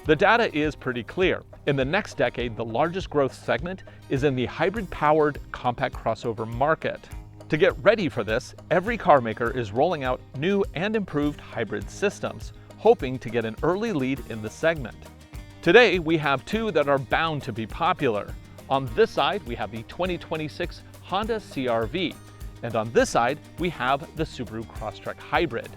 The data is pretty clear. In the next decade, the largest growth segment is in the hybrid-powered compact crossover market. To get ready for this, every car maker is rolling out new and improved hybrid systems, hoping to get an early lead in the segment. Today, we have two that are bound to be popular. On this side, we have the 2026 Honda CR-V, and on this side, we have the Subaru Crosstrek Hybrid.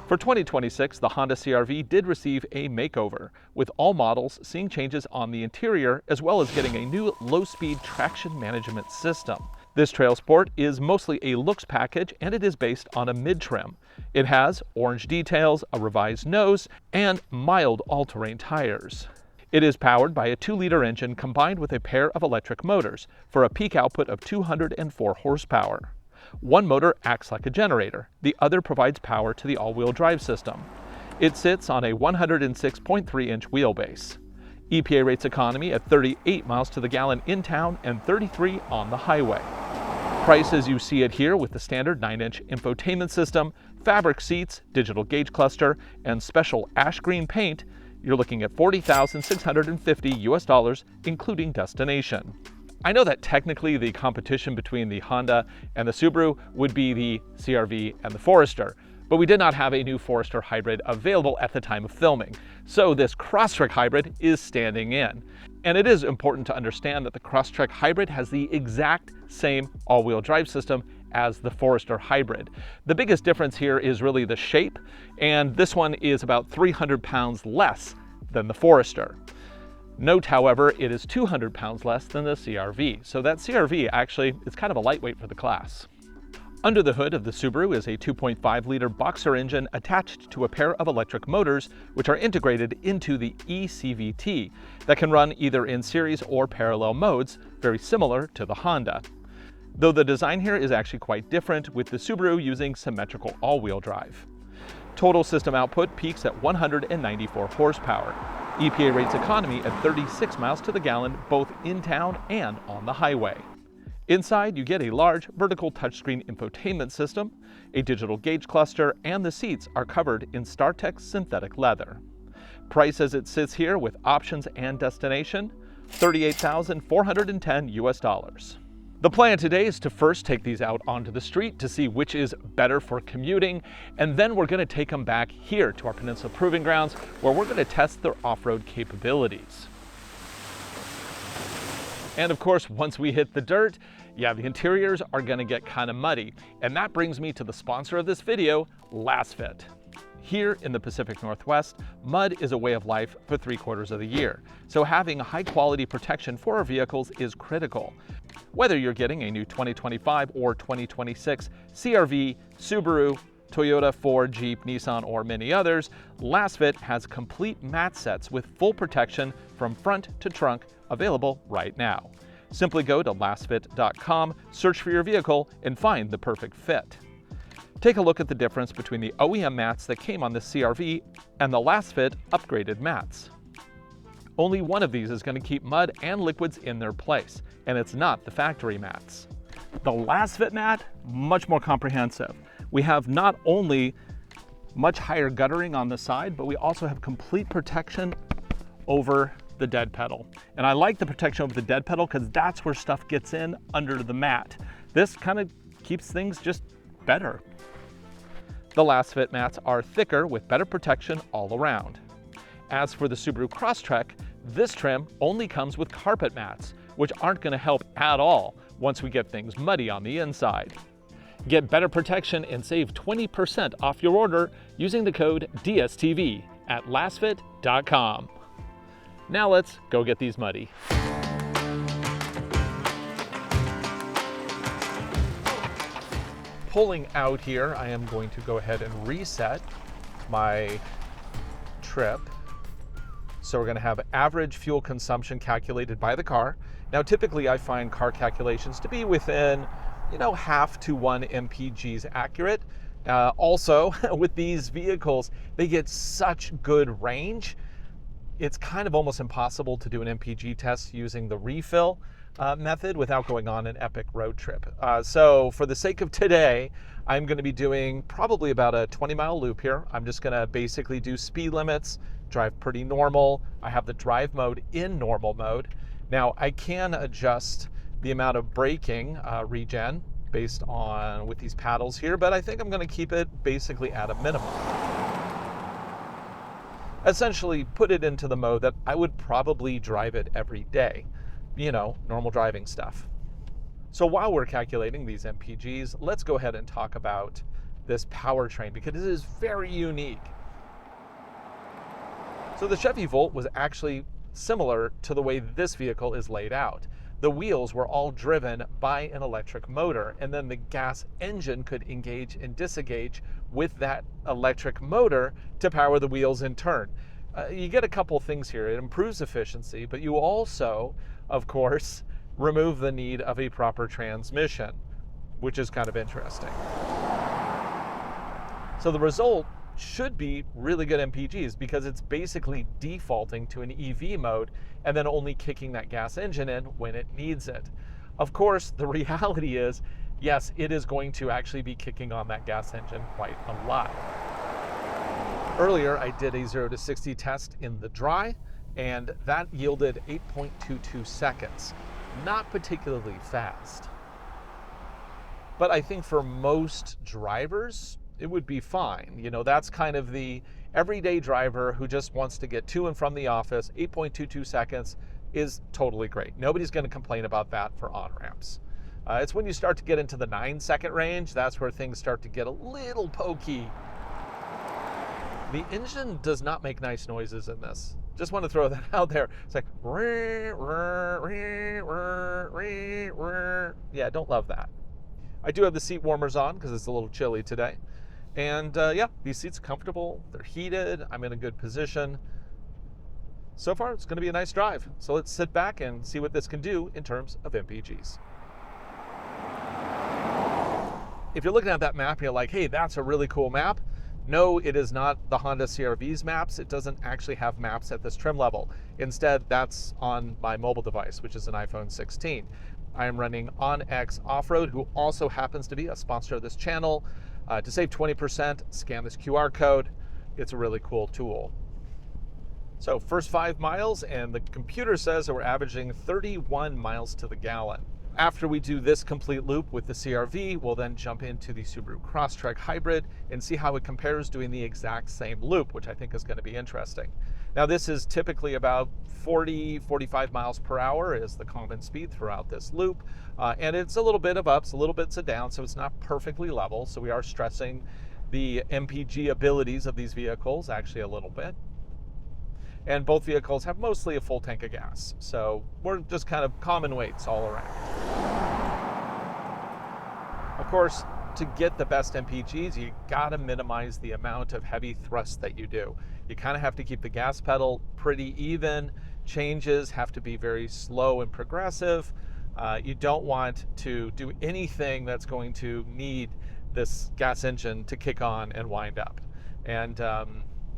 For 2026, the Honda CR-V did receive a makeover, with all models seeing changes on the interior as well as getting a new low-speed traction management system. This Trailsport is mostly a looks package and it is based on a mid-trim. It has orange details, a revised nose, and mild all-terrain tires. It is powered by a 2-liter engine combined with a pair of electric motors for a peak output of 204 horsepower. One motor acts like a generator, the other provides power to the all-wheel drive system. It sits on a 106.3-inch wheelbase. EPA rates economy at 38 miles to the gallon in town and 33 on the highway. Price as you see it here with the standard 9-inch infotainment system, fabric seats, digital gauge cluster, and special ash green paint, you're looking at $40,650 US, including destination. I know that technically the competition between the Honda and the Subaru would be the CR-V and the Forester, but we did not have a new Forester Hybrid available at the time of filming, so this Crosstrek Hybrid is standing in. And it is important to understand that the Crosstrek Hybrid has the exact same all-wheel drive system as the Forester Hybrid. The biggest difference here is really the shape, and this one is about 300 pounds less than the Forester. Note, however, it is 200 pounds less than the CR-V, so that CR-V actually is kind of a lightweight for the class. Under the hood of the Subaru is a 2.5-liter boxer engine attached to a pair of electric motors, which are integrated into the eCVT that can run either in series or parallel modes, very similar to the Honda. Though the design here is actually quite different, with the Subaru using symmetrical all-wheel drive. Total system output peaks at 194 horsepower. EPA rates economy at 36 miles to the gallon, both in town and on the highway. Inside, you get a large vertical touchscreen infotainment system, a digital gauge cluster, and the seats are covered in StarTech synthetic leather. Price as it sits here with options and destination, $38,410 US. The plan today is to first take these out onto the street to see which is better for commuting, and then we're going to take them back here to our Peninsula Proving Grounds where we're going to test their off-road capabilities. And of course, once we hit the dirt, yeah, the interiors are going to get kind of muddy. And that brings me to the sponsor of this video, LastFit. Here in the Pacific Northwest, mud is a way of life for 3/4 of the year. So having high quality protection for our vehicles is critical. Whether you're getting a new 2025 or 2026 CR-V, Subaru, Toyota, Ford, Jeep, Nissan, or many others, LastFit has complete mat sets with full protection from front to trunk available right now. Simply go to lastfit.com, search for your vehicle, and find the perfect fit. Take a look at the difference between the OEM mats that came on the CR-V and the LastFit upgraded mats. Only one of these is going to keep mud and liquids in their place, and it's not the factory mats. The LastFit mat, much more comprehensive. We have not only much higher guttering on the side, but we also have complete protection over the dead pedal. And I like the protection over the dead pedal because that's where stuff gets in under the mat. This kind of keeps things just better. The LastFit mats are thicker with better protection all around. As for the Subaru Crosstrek, this trim only comes with carpet mats, which aren't going to help at all once we get things muddy on the inside. Get better protection and save 20% off your order using the code DSTV at lastfit.com. Now let's go get these muddy. Pulling out here, I am going to go ahead and reset my trip. So we're going to have average fuel consumption calculated by the car. Now typically I find car calculations to be within, half to 1 mpgs accurate. Also, with these vehicles, they get such good range. It's kind of almost impossible to do an MPG test using the refill method without going on an epic road trip. So for the sake of today, I'm going to be doing probably about a 20-mile loop here. I'm just going to basically do speed limits, drive pretty normal. I have the drive mode in normal mode. Now I can adjust the amount of braking regen based on with these paddles here, but I think I'm going to keep it basically at a minimum. Essentially put it into the mode that I would probably drive it every day. You know, normal driving stuff. So while we're calculating these MPGs, let's go ahead and talk about this powertrain because it is very unique. So the Chevy Volt was actually similar to the way this vehicle is laid out. The wheels were all driven by an electric motor, and then the gas engine could engage and disengage with that electric motor to power the wheels in turn. You get a couple things here. It improves efficiency, but you also, of course, remove the need of a proper transmission, which is kind of interesting. So the result should be really good MPGs because it's basically defaulting to an EV mode and then only kicking that gas engine in when it needs it. Of course, the reality is, yes, it is going to actually be kicking on that gas engine quite a lot. Earlier, I did a 0 to 60 test in the dry, and that yielded 8.22 seconds. Not particularly fast. But I think for most drivers, it would be fine. You know, that's kind of the everyday driver who just wants to get to and from the office. 8.22 seconds is totally great. Nobody's going to complain about that for on-ramps. It's when you start to get into the 9-second range, that's where things start to get a little pokey. The engine does not make nice noises in this. Just want to throw that out there. It's like, yeah, don't love that. I do have the seat warmers on because it's a little chilly today. And yeah, these seats are comfortable, they're heated, I'm in a good position. So far, it's going to be a nice drive. So let's sit back and see what this can do in terms of MPGs. If you're looking at that map and you're like, hey, that's a really cool map. No, it is not the Honda CR-V's maps. It doesn't actually have maps at this trim level. Instead, that's on my mobile device, which is an iPhone 16. I am running OnX Off-Road, who also happens to be a sponsor of this channel. To save 20%, scan this QR code. It's a really cool tool. So first 5 miles, and the computer says that we're averaging 31 miles to the gallon. After we do this complete loop with the CR-V, we'll then jump into the Subaru Crosstrek Hybrid and see how it compares doing the exact same loop, which I think is going to be interesting. Now this is typically about 40-45 miles per hour is the common speed throughout this loop. And it's a little bit of ups, a little bits of downs, so it's not perfectly level. So we are stressing the MPG abilities of these vehicles actually a little bit. And both vehicles have mostly a full tank of gas. So we're just kind of common weights all around. Of course, to get the best MPGs, you gotta minimize the amount of heavy thrust that you do. You kind of have to keep the gas pedal pretty even. Changes have to be very slow and progressive. You don't want to do anything that's going to need this gas engine to kick on and wind up. And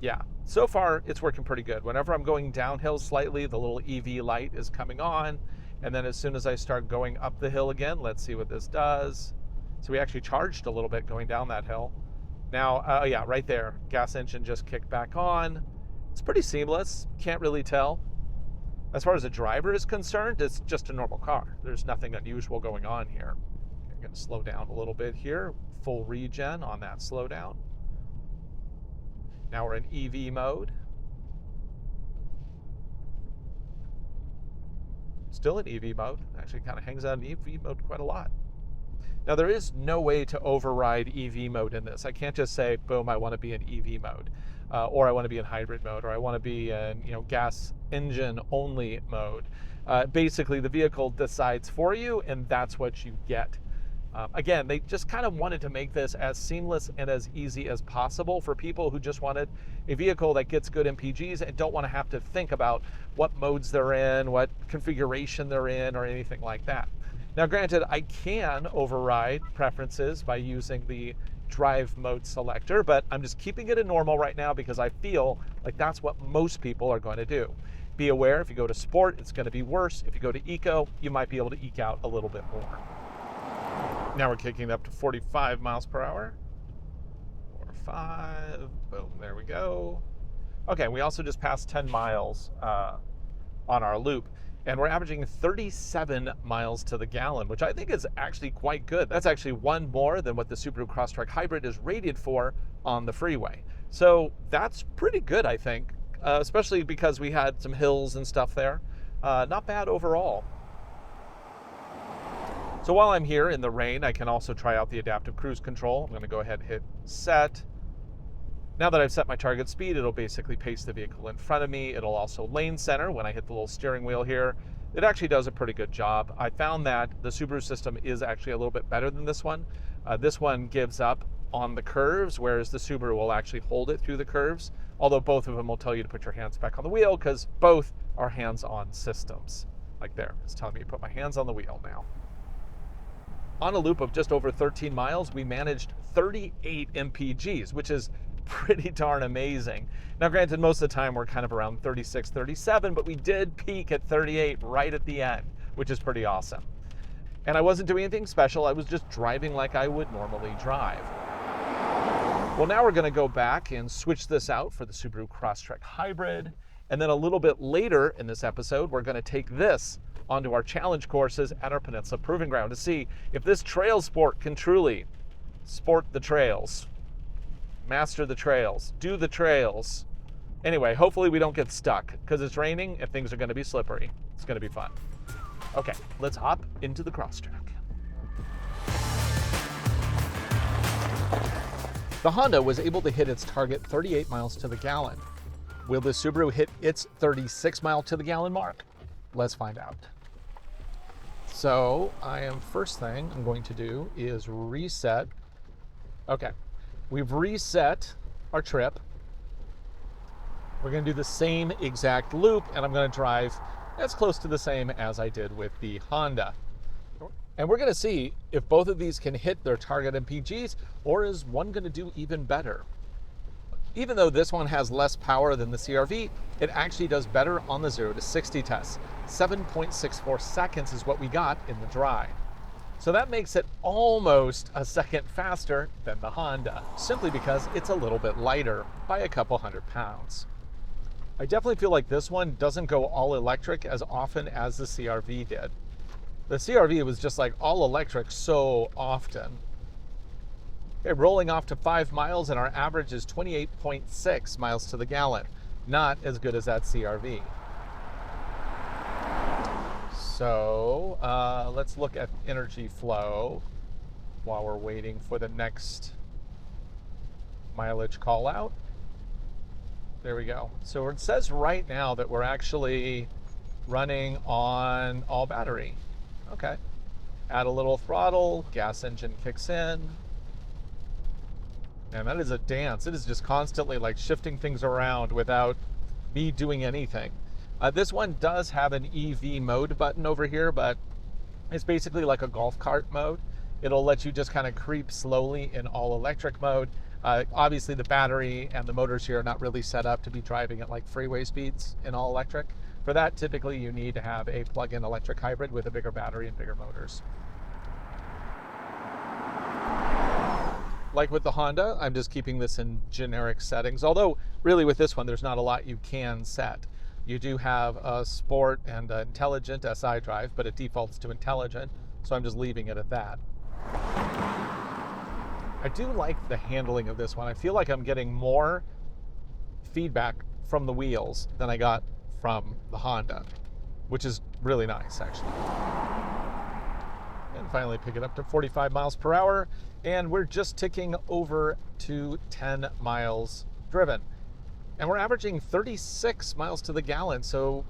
yeah, so far it's working pretty good. Whenever I'm going downhill slightly, the little EV light is coming on. And then as soon as I start going up the hill again, let's see what this does. So we actually charged a little bit going down that hill. Now, yeah, right there, gas engine just kicked back on. It's pretty seamless, can't really tell. As far as the driver is concerned, it's just a normal car. There's nothing unusual going on here. I'm gonna slow down a little bit here. Full regen on that slowdown. Now we're in EV mode. Still in EV mode. Actually kind of hangs out in EV mode quite a lot. Now there is no way to override EV mode in this. I can't just say, boom, I want to be in EV mode, or I want to be in hybrid mode, or I want to be in gas engine only mode. Basically, the vehicle decides for you, and that's what you get. Again, they just kind of wanted to make this as seamless and as easy as possible for people who just wanted a vehicle that gets good MPGs and don't want to have to think about what modes they're in, what configuration they're in, or anything like that. Now, granted, I can override preferences by using the drive mode selector, but I'm just keeping it in normal right now because I feel like that's what most people are going to do. Be aware, if you go to sport, it's going to be worse. If you go to eco, you might be able to eke out a little bit more. Now we're kicking it up to 45 miles per hour. 4, 5, boom, there we go. Okay, we also just passed 10 miles on our loop, and we're averaging 37 miles to the gallon, which I think is actually quite good. That's actually one more than what the Subaru Crosstrek Hybrid is rated for on the freeway. So that's pretty good, I think, especially because we had some hills and stuff there. Not bad overall. So while I'm here in the rain, I can also try out the adaptive cruise control. I'm going to go ahead and hit set. Now that I've set my target speed, it'll basically pace the vehicle in front of me. It'll also lane center when I hit the little steering wheel here. It actually does a pretty good job. I found that the Subaru system is actually a little bit better than this one. This one gives up on the curves, whereas the Subaru will actually hold it through the curves, although both of them will tell you to put your hands back on the wheel because both are hands-on systems. Like there, it's telling me to put my hands on the wheel now. On a loop of just over 13 miles, we managed 38 mpgs, which is pretty darn amazing. Now granted, most of the time we're kind of around 36, 37, but we did peak at 38 right at the end, which is pretty awesome. And I wasn't doing anything special, I was just driving like I would normally drive. Well, now we're going to go back and switch this out for the Subaru Crosstrek Hybrid, and then a little bit later in this episode, we're going to take this onto our challenge courses at our Peninsula Proving Ground to see if this Trailsport can truly sport the trails. Master the trails, do the trails. Anyway, hopefully we don't get stuck because it's raining and things are going to be slippery. It's going to be fun. Okay, let's hop into the Crosstrek. The Honda was able to hit its target 38 miles to the gallon. Will the Subaru hit its 36 mile to the gallon mark? Let's find out. So first thing I'm going to do is reset. Okay. We've reset our trip. We're going to do the same exact loop, and I'm going to drive as close to the same as I did with the Honda. And we're going to see if both of these can hit their target MPGs, or is one going to do even better. Even though this one has less power than the CR-V, it actually does better on the 0 to 60 test. 7.64 seconds is what we got in the dry. So that makes it almost a second faster than the Honda, simply because it's a little bit lighter by a couple 100 pounds. I definitely feel like this one doesn't go all electric as often as the CR-V did. The CR-V was just like all electric so often. Okay, rolling off to 5 miles, and our average is 28.6 miles to the gallon. Not as good as that CR-V. So let's look at energy flow while we're waiting for the next mileage call out. There we go. So it says right now that we're actually running on all battery. Okay. Add a little throttle, gas engine kicks in. And that is a dance. It is just constantly like shifting things around without me doing anything. This one does have an EV mode button over here, but it's basically like a golf cart mode. It'll let you just kind of creep slowly in all electric mode. Obviously the battery and the motors here are not really set up to be driving at like freeway speeds in all electric. For that, typically you need to have a plug-in electric hybrid with a bigger battery and bigger motors. Like with the Honda, I'm just keeping this in generic settings, although really with this one there's not a lot you can set. You do have a sport and an intelligent SI drive, but it defaults to intelligent, so I'm just leaving it at that. I do like the handling of this one. I feel like I'm getting more feedback from the wheels than I got from the Honda, which is really nice actually. And finally pick it up to 45 miles per hour, and we're just ticking over to 10 miles driven. And we're averaging 36 miles to the gallon, so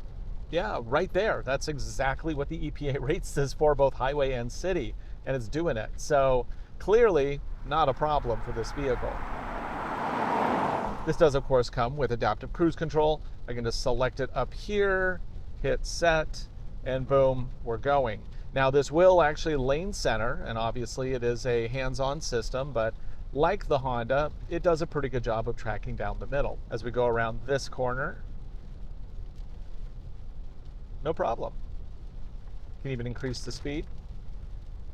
yeah, right there. That's exactly what the EPA rates this for, both highway and city, and it's doing it. So clearly not a problem for this vehicle. This does, of course, come with adaptive cruise control. I can just select it up here, hit set, and boom, we're going. Now this will actually lane center, and obviously it is a hands-on system, but like the Honda, it does a pretty good job of tracking down the middle. As we go around this corner, no problem. Can even increase the speed.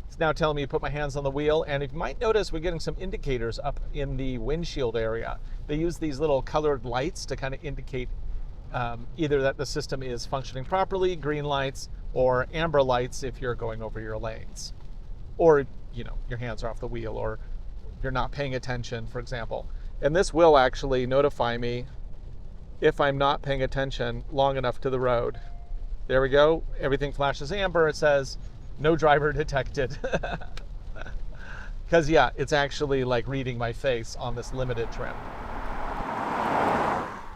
It's now telling me to put my hands on the wheel, and you might notice we're getting some indicators up in the windshield area. They use these little colored lights to kind of indicate either that the system is functioning properly, green lights, or amber lights if you're going over your lanes. Or, you know, your hands are off the wheel, or you're not paying attention, for example. And this will actually notify me if I'm not paying attention long enough to the road. There we go. Everything flashes amber. It says no driver detected. Because yeah, it's actually like reading my face on this limited trim.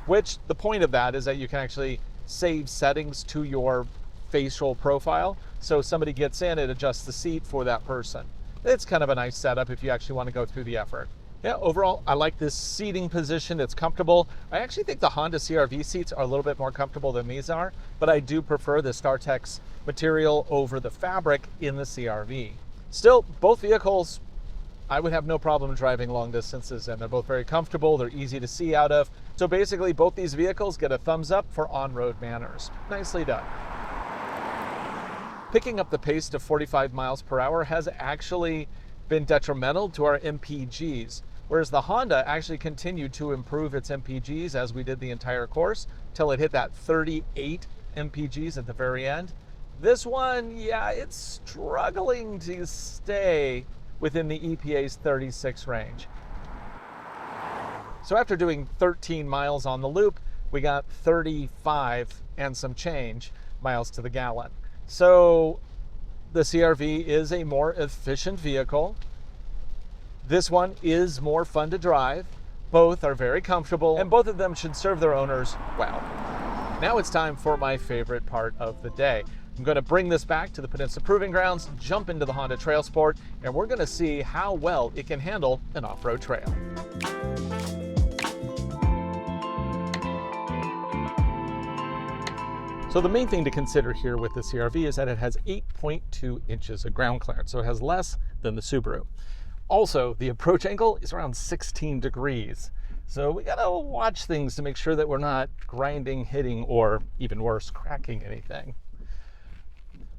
Which the point of that is that you can actually save settings to your facial profile. So if somebody gets in, it adjusts the seat for that person. It's kind of a nice setup if you actually want to go through the effort. Yeah, overall, I like this seating position. It's comfortable. I actually think the Honda CR-V seats are a little bit more comfortable than these are, but I do prefer the StarTex material over the fabric in the CR-V. Still, both vehicles, I would have no problem driving long distances, and they're both very comfortable. They're easy to see out of. So basically, both these vehicles get a thumbs up for on-road manners. Nicely done. Picking up the pace to 45 miles per hour has actually been detrimental to our MPGs, whereas the Honda actually continued to improve its MPGs as we did the entire course till it hit that 38 MPGs at the very end. This one, yeah, it's struggling to stay within the EPA's 36 range. So after doing 13 miles on the loop, we got 35 and some change miles to the gallon. So the CR-V is a more efficient vehicle. This one is more fun to drive. Both are very comfortable, and both of them should serve their owners well. Now it's time for my favorite part of the day. I'm going to bring this back to the Peninsula Proving Grounds, jump into the Honda Trailsport, and we're going to see how well it can handle an off-road trail. So the main thing to consider here with the CR-V is that it has 8.2 inches of ground clearance, so it has less than the Subaru. Also, the approach angle is around 16 degrees. So we gotta watch things to make sure that we're not grinding, hitting, or even worse, cracking anything.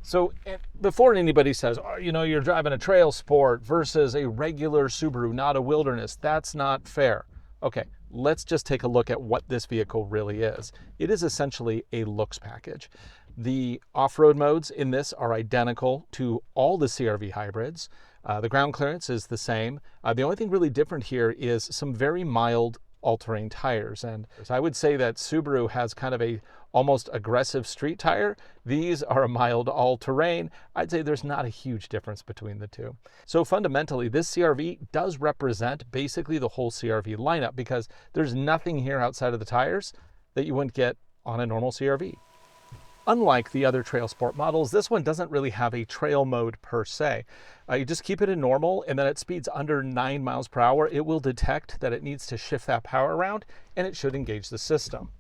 So before anybody says, oh, you know, you're driving a Trailsport versus a regular Subaru, not a Wilderness, that's not fair. Okay, let's just take a look at what this vehicle really is. It is essentially a looks package. The off-road modes in this are identical to all the CR-V hybrids. The ground clearance is the same. The only thing really different here is some very mild all-terrain tires. And I would say that Subaru has kind of a almost aggressive street tire. These are a mild all-terrain. I'd say there's not a huge difference between the two. So fundamentally, this CR-V does represent basically the whole CR-V lineup, because there's nothing here outside of the tires that you wouldn't get on a normal CR-V. Unlike the other Trailsport models, this one doesn't really have a trail mode per se. You just keep it in normal, and then at speeds under 9 miles per hour, it will detect that it needs to shift that power around, and it should engage the system.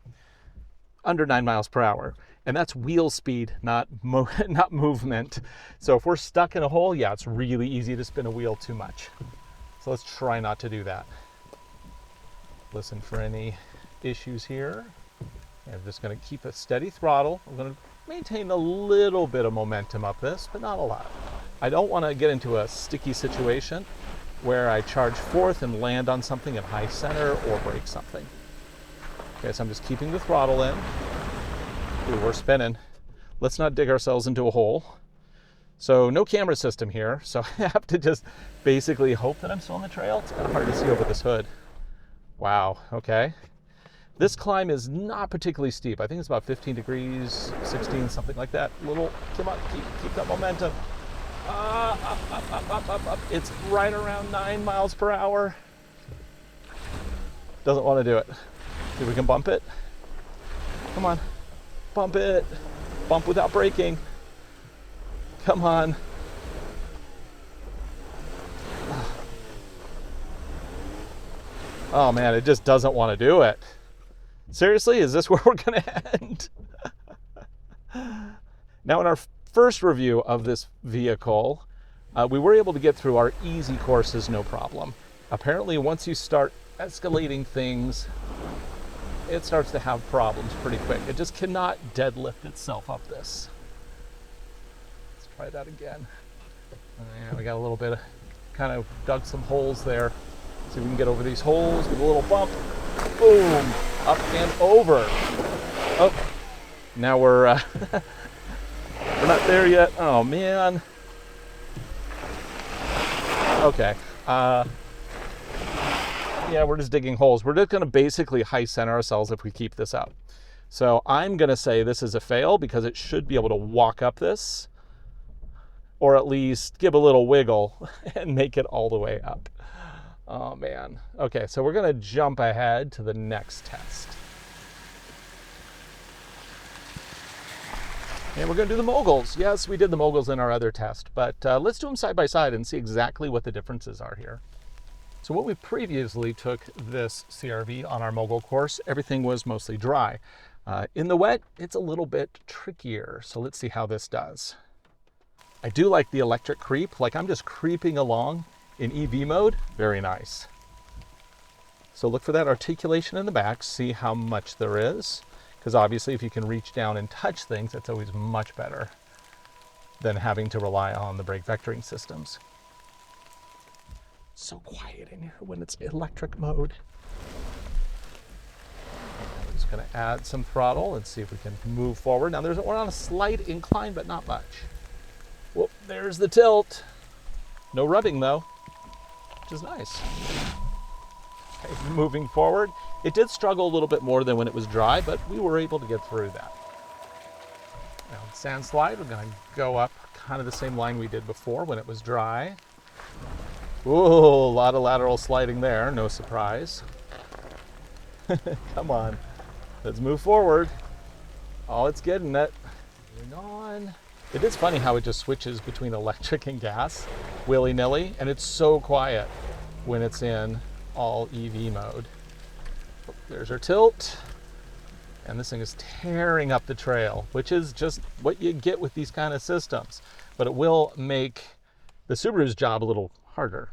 Under 9 miles per hour. And that's wheel speed, not movement. So if we're stuck in a hole, yeah, it's really easy to spin a wheel too much. So let's try not to do that. Listen for any issues here. I'm just going to keep a steady throttle. I'm going to maintain a little bit of momentum up this, but not a lot. I don't want to get into a sticky situation where I charge forth and land on something in high center or break something. Okay, so I'm just keeping the throttle in. Ooh, we're spinning. Let's not dig ourselves into a hole. So no camera system here, so I have to just basically hope that I'm still on the trail. It's kind of hard to see over this hood. Wow, okay. This climb is not particularly steep. I think it's about 15 degrees, 16, something like that. Come on, keep that momentum. Up. It's right around 9 miles per hour. Doesn't want to do it. See if we can bump it. Come on, bump it. Bump without braking. Come on. Oh man, it just doesn't want to do it. Seriously, is this where we're going to end? Now, in our first review of this vehicle, we were able to get through our easy courses no problem. Apparently, once you start escalating things, it starts to have problems pretty quick. It just cannot deadlift itself up this. Let's try that again. Yeah, we got a little bit of, kind of dug some holes there. See if we can get over these holes with a little bump. Boom, up and over. Oh, now we're we're not there yet. Oh man. Okay. Yeah, we're just digging holes. We're just going to basically high center ourselves if we keep this up. So I'm going to say this is a fail because it should be able to walk up this, or at least give a little wiggle and make it all the way up. Oh man. Okay, so we're going to jump ahead to the next test. And we're going to do the moguls. Yes, we did the moguls in our other test, but let's do them side by side and see exactly what the differences are here. So when we previously took this CR-V on our mogul course, everything was mostly dry. In the wet, it's a little bit trickier. So let's see how this does. I do like the electric creep, like I'm just creeping along in EV mode. Very nice. So look for that articulation in the back, see how much there is. Because obviously if you can reach down and touch things, that's always much better than having to rely on the brake vectoring systems. So quiet in here when it's electric mode. I'm just going to add some throttle and see if we can move forward. Now we're on a slight incline, but not much. Whoop, there's the tilt. No rubbing though, which is nice. Okay, moving forward. It did struggle a little bit more than when it was dry, but we were able to get through that. Now sand slide, we're going to go up kind of the same line we did before when it was dry. Whoa, a lot of lateral sliding there, no surprise. Come on, let's move forward. Oh, it's getting it. Moving on. It is funny how it just switches between electric and gas, willy-nilly, and it's so quiet when it's in all EV mode. There's our tilt, and this thing is tearing up the trail, which is just what you get with these kind of systems, but it will make the Subaru's job a little harder.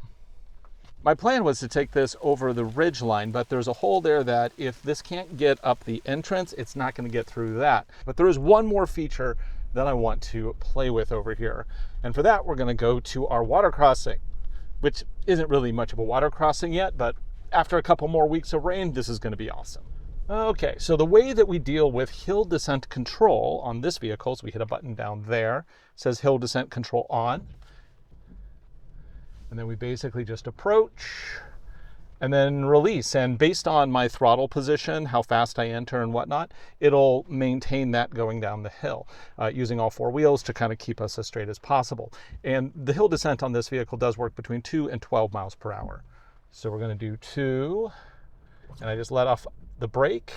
My plan was to take this over the ridge line, but there's a hole there that if this can't get up the entrance, it's not going to get through that. But there is one more feature that I want to play with over here. And for that, we're going to go to our water crossing, which isn't really much of a water crossing yet, but after a couple more weeks of rain, this is going to be awesome. Okay, so the way that we deal with hill descent control on this vehicle, so we hit a button down there, it says hill descent control on. And then we basically just approach and then release. And based on my throttle position, how fast I enter and whatnot, it'll maintain that going down the hill, using all four wheels to kind of keep us as straight as possible. And the hill descent on this vehicle does work between 2 and 12 miles per hour. So we're going to do 2, and I just let off the brake,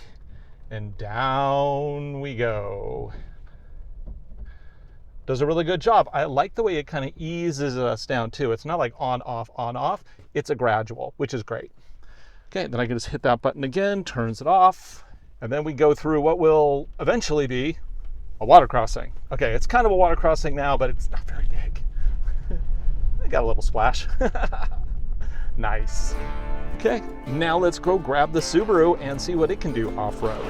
and down we go. Does a really good job. I like the way it kind of eases us down too. It's not like on, off. It's a gradual, which is great. Okay, then I can just hit that button again, turns it off, and then we go through what will eventually be a water crossing. Okay, it's kind of a water crossing now, but it's not very big. I got a little splash. Nice. Okay, now let's go grab the Subaru and see what it can do off-road.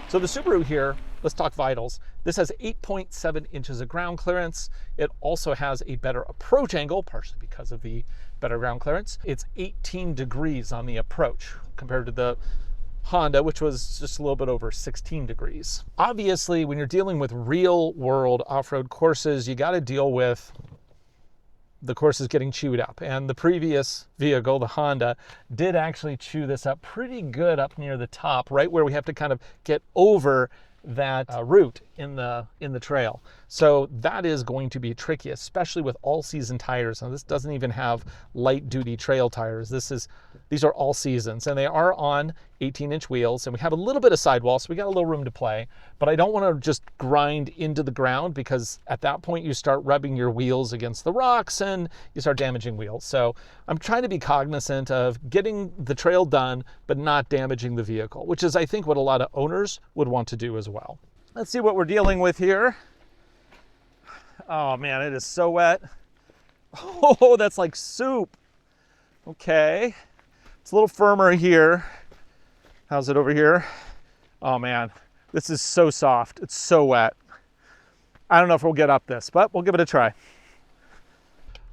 So the Subaru here, let's talk vitals. This has 8.7 inches of ground clearance. It also has a better approach angle, partially because of the better ground clearance. It's 18 degrees on the approach compared to the Honda, which was just a little bit over 16 degrees. Obviously, when you're dealing with real world off-road courses, you got to deal with the course is getting chewed up. And the previous vehicle, the Honda, did actually chew this up pretty good up near the top, right where we have to kind of get over that root in the trail. So that is going to be tricky, especially with all-season tires. Now this doesn't even have light-duty trail tires. These are all seasons, and they are on 18-inch wheels, and we have a little bit of sidewall, so we got a little room to play. But I don't want to just grind into the ground, because at that point you start rubbing your wheels against the rocks and you start damaging wheels. So I'm trying to be cognizant of getting the trail done, but not damaging the vehicle, which is, I think, what a lot of owners would want to do as well. Let's see what we're dealing with here. Oh man, it is so wet. Oh, that's like soup. Okay. It's a little firmer here. How's it over here? Oh man, this is so soft. It's so wet. I don't know if we'll get up this, but we'll give it a try.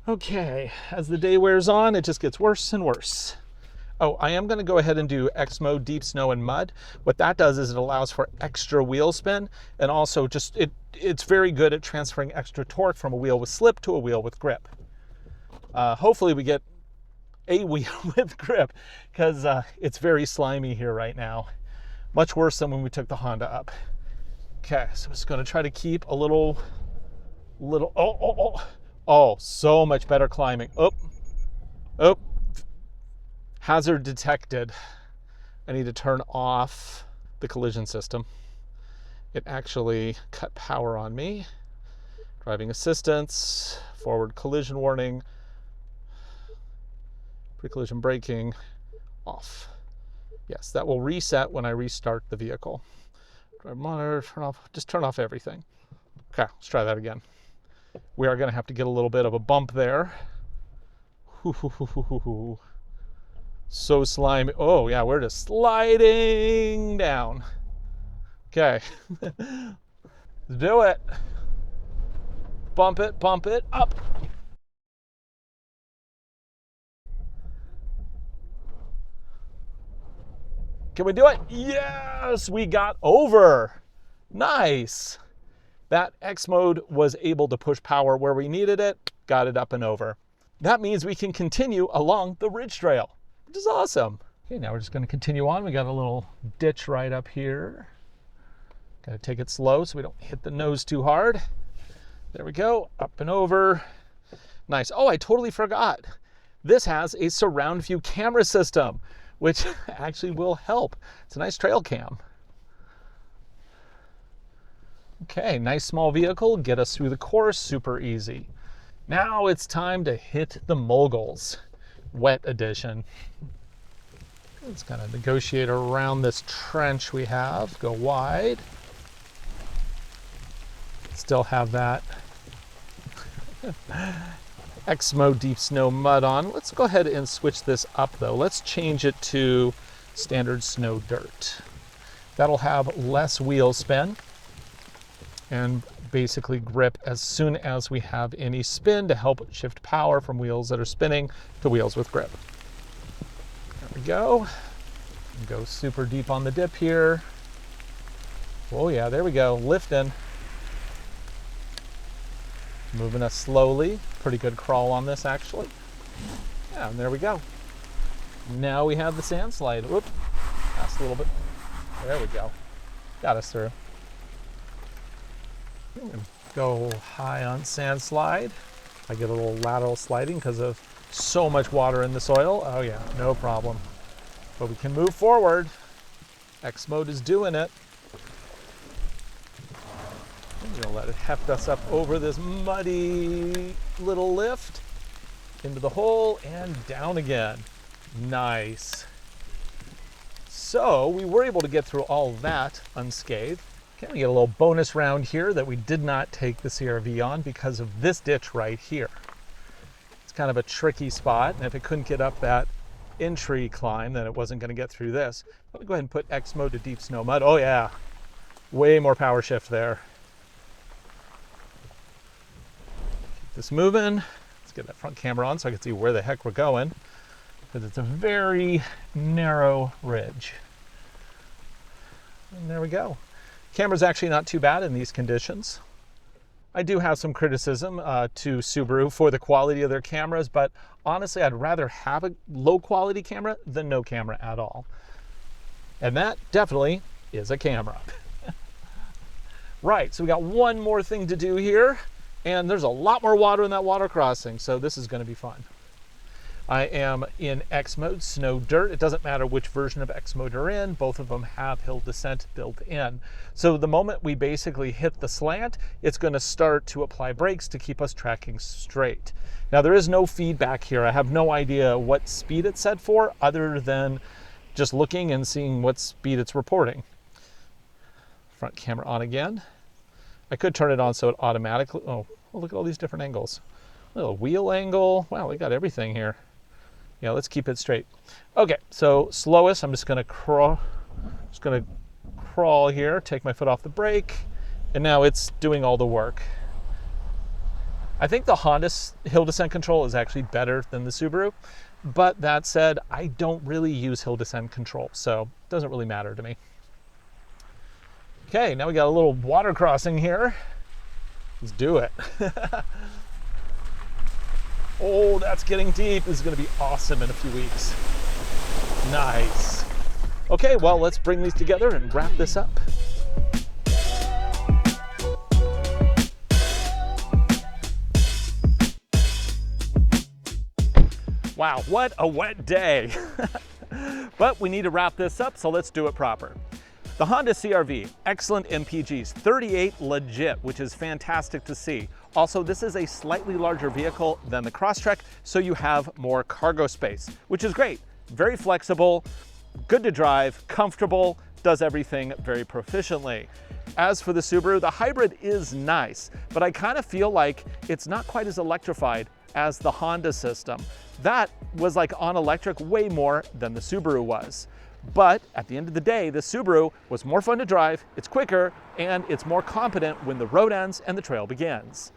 Okay, as the day wears on, it just gets worse and worse. Oh, I am going to go ahead and do X mode, deep snow and mud. What that does is it allows for extra wheel spin, and also just it's very good at transferring extra torque from a wheel with slip to a wheel with grip. Hopefully we get a wheel with grip, because it's very slimy here right now. Much worse than when we took the Honda up. Okay, so I'm just going to try to keep a little, oh, so much better climbing. Oh, hazard detected. I need to turn off the collision system. It actually cut power on me. Driving assistance, forward collision warning, pre-collision braking, off. Yes, that will reset when I restart the vehicle. Drive monitor, turn off everything. Okay, let's try that again. We are going to have to get a little bit of a bump there. So slimy. Oh yeah, we're just sliding down. Okay. Let's do it. Bump it up. Can we do it? Yes, we got over. Nice. That X mode was able to push power where we needed it, got it up and over. That means we can continue along the ridge trail, which is awesome. Okay, now we're just going to continue on. We got a little ditch right up here. Got to take it slow so we don't hit the nose too hard. There we go, up and over. Nice. Oh, I totally forgot. This has a surround view camera system, which actually will help. It's a nice trail cam. Okay, nice small vehicle, get us through the course, super easy. Now it's time to hit the moguls, wet edition. Let's kind of negotiate around this trench we have, go wide. Still have that X mode deep snow mud on. Let's go ahead and switch this up though. Let's change it to standard snow dirt. That'll have less wheel spin and basically grip as soon as we have any spin to help shift power from wheels that are spinning to wheels with grip. There we go. Go super deep on the dip here. Oh yeah, there we go, lifting. Moving us slowly. Pretty good crawl on this actually. Yeah, and there we go. Now we have the sand slide. Whoop, that's a little bit. There we go. Got us through. Go high on sand slide. I get a little lateral sliding because of so much water in the soil. Oh yeah, no problem. But we can move forward. X mode is doing it. I'm gonna let it heft us up over this muddy little lift into the hole and down again. Nice. So we were able to get through all that unscathed. Okay, we get a little bonus round here that we did not take the CR-V on because of this ditch right here. It's kind of a tricky spot, and if it couldn't get up that entry climb, then it wasn't going to get through this. Let me go ahead and put X mode to deep snow mud. Oh yeah, way more power shift there. Keep this moving. Let's get that front camera on so I can see where the heck we're going, because it's a very narrow ridge. And there we go. Camera's actually not too bad in these conditions. I do have some criticism to Subaru for the quality of their cameras, but honestly, I'd rather have a low quality camera than no camera at all. And that definitely is a camera. Right, so we got one more thing to do here, and there's a lot more water in that water crossing, so this is going to be fun. I am in X mode, snow dirt. It doesn't matter which version of X mode you're in, both of them have hill descent built in. So the moment we basically hit the slant, it's going to start to apply brakes to keep us tracking straight. Now there is no feedback here. I have no idea what speed it's set for other than just looking and seeing what speed it's reporting. Front camera on again. I could turn it on so it automatically, oh, well, look at all these different angles. Little wheel angle. Wow, we got everything here. Yeah, let's keep it straight. Okay, so slowest, I'm just gonna crawl here, take my foot off the brake, and now it's doing all the work. I think the Honda hill descent control is actually better than the Subaru, but that said, I don't really use hill descent control, so it doesn't really matter to me. Okay, now we got a little water crossing here. Let's do it. Oh, that's getting deep. This is gonna be awesome in a few weeks. Nice. Okay, well, let's bring these together and wrap this up. Wow, what a wet day. But we need to wrap this up, so let's do it proper. The Honda CR-V, excellent MPGs, 38 legit, which is fantastic to see. Also, this is a slightly larger vehicle than the Crosstrek, so you have more cargo space, which is great. Very flexible, good to drive, comfortable, does everything very proficiently. As for the Subaru, the Hybrid is nice, but I kind of feel like it's not quite as electrified as the Honda system. That was like on electric way more than the Subaru was. But at the end of the day, the Subaru was more fun to drive, it's quicker, and it's more competent when the road ends and the trail begins.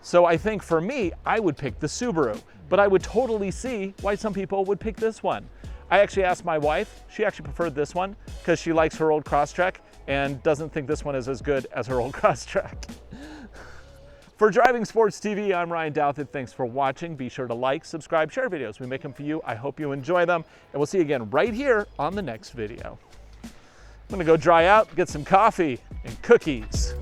So I think for me, I would pick the Subaru, but I would totally see why some people would pick this one. I actually asked my wife, she actually preferred this one because she likes her old Crosstrek and doesn't think this one is as good as her old Crosstrek. For Driving Sports TV, I'm Ryan Douthit. Thanks for watching. Be sure to like, subscribe, share videos. We make them for you. I hope you enjoy them. And we'll see you again right here on the next video. I'm gonna go dry out, get some coffee and cookies.